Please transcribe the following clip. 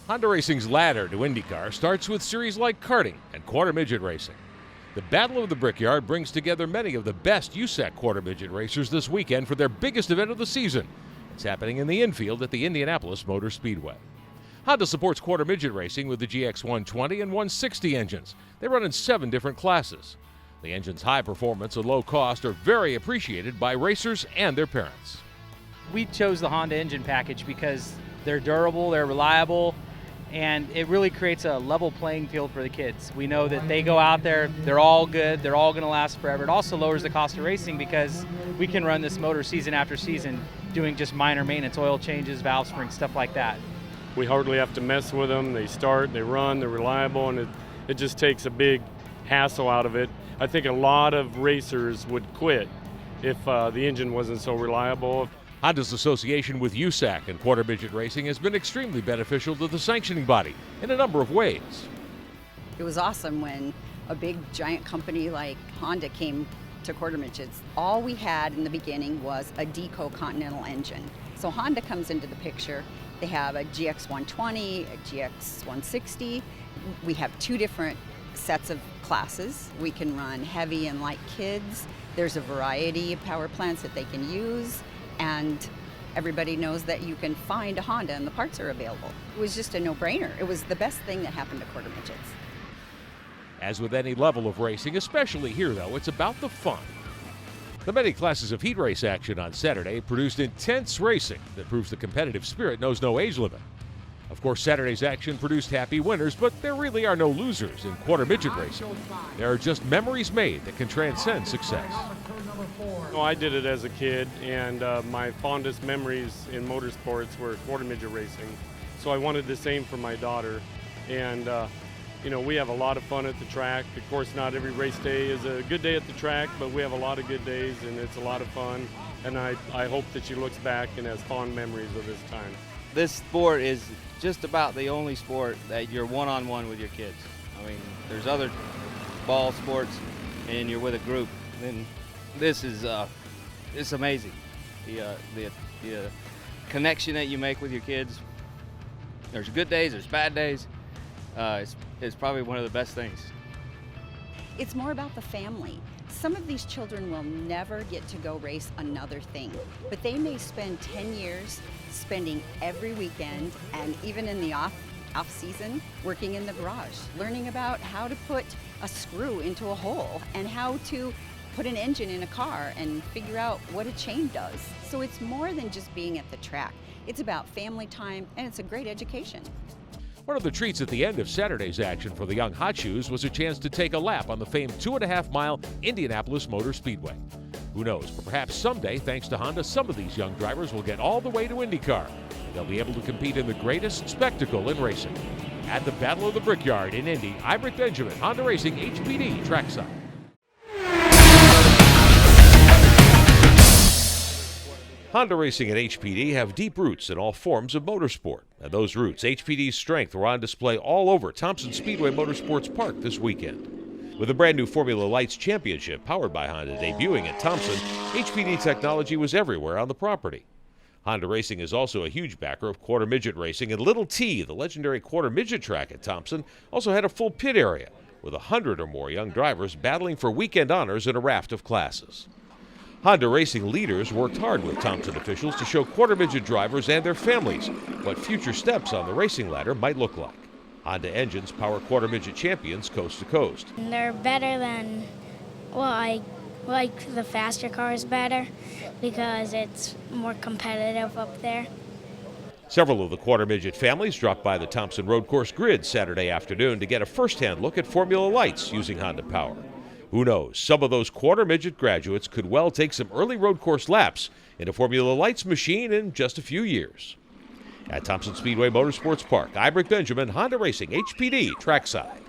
Honda Racing's ladder to IndyCar starts with series like karting and quarter midget racing. The Battle of the Brickyard brings together many of the best USAC quarter midget racers this weekend for their biggest event of the season. It's happening in the infield at the Indianapolis Motor Speedway. Honda supports quarter midget racing with the GX120 and 160 engines. They run in 7 different classes. The engine's high performance and low cost are very appreciated by racers and their parents. We chose the Honda engine package because they're durable, they're reliable, and it really creates a level playing field for the kids. We know that they go out there, they're all good, they're all going to last forever. It also lowers the cost of racing because we can run this motor season after season doing just minor maintenance, oil changes, valve springs, stuff like that. We hardly have to mess with them. They start, they run, they're reliable, and it just takes a big hassle out of it. I think a lot of racers would quit if the engine wasn't so reliable. Honda's association with USAC and quarter midget racing has been extremely beneficial to the sanctioning body in a number of ways. It was awesome when a big giant company like Honda came to quarter midgets. All we had in the beginning was a Deco Continental engine. So Honda comes into the picture. They have a GX120, a GX160. We have 2 different sets of classes. We can run heavy and light kids. There's a variety of power plants that they can use. And everybody knows that you can find a Honda and the parts are available. It was just a no-brainer. It was the best thing that happened to quarter midgets. As with any level of racing, especially here though, it's about the fun. The many classes of heat race action on Saturday produced intense racing that proves the competitive spirit knows no age limit. Of course, Saturday's action produced happy winners, but there really are no losers in quarter midget racing. There are just memories made that can transcend success. I did it as a kid, and my fondest memories in motorsports were quarter midget racing. So I wanted the same for my daughter. And we have a lot of fun at the track. Of course, not every race day is a good day at the track, but we have a lot of good days, and it's a lot of fun. And I hope that she looks back and has fond memories of this time. This sport is just about the only sport that you're one-on-one with your kids. I mean, there's other ball sports, and you're with a group. And this is it's amazing. The connection that you make with your kids. There's good days, there's bad days. It's probably one of the best things. It's more about the family. Some of these children will never get to go race another thing, but they may spend 10 years spending every weekend and even in the off season working in the garage, learning about how to put a screw into a hole and how to put an engine in a car and figure out what a chain does. So it's more than just being at the track. It's about family time, and it's a great education. One of the treats at the end of Saturday's action for the young hot shoes was a chance to take a lap on the famed 2.5-mile Indianapolis Motor Speedway. Who knows, but perhaps someday, thanks to Honda, some of these young drivers will get all the way to IndyCar. They'll be able to compete in the greatest spectacle in racing. At the Battle of the Brickyard in Indy, I'm Rick Benjamin, Honda Racing HPD Trackside. Honda Racing and HPD have deep roots in all forms of motorsport, and those roots, HPD's strength, were on display all over Thompson Speedway Motorsports Park this weekend. With a brand new Formula Lights Championship powered by Honda debuting at Thompson, HPD technology was everywhere on the property. Honda Racing is also a huge backer of quarter midget racing, and Little T, the legendary quarter midget track at Thompson, also had a full pit area with 100 or more young drivers battling for weekend honors in a raft of classes. Honda Racing leaders worked hard with Thompson officials to show quarter midget drivers and their families what future steps on the racing ladder might look like. Honda engines power quarter midget champions coast to coast. They're better than, I like the faster cars better because it's more competitive up there. Several of the quarter midget families dropped by the Thompson Road Course grid Saturday afternoon to get a first-hand look at Formula Lights using Honda power. Who knows, some of those quarter midget graduates could well take some early road course laps in a Formula Lights machine in just a few years. At Thompson Speedway Motorsports Park, I'm Rick Benjamin, Honda Racing HPD Trackside.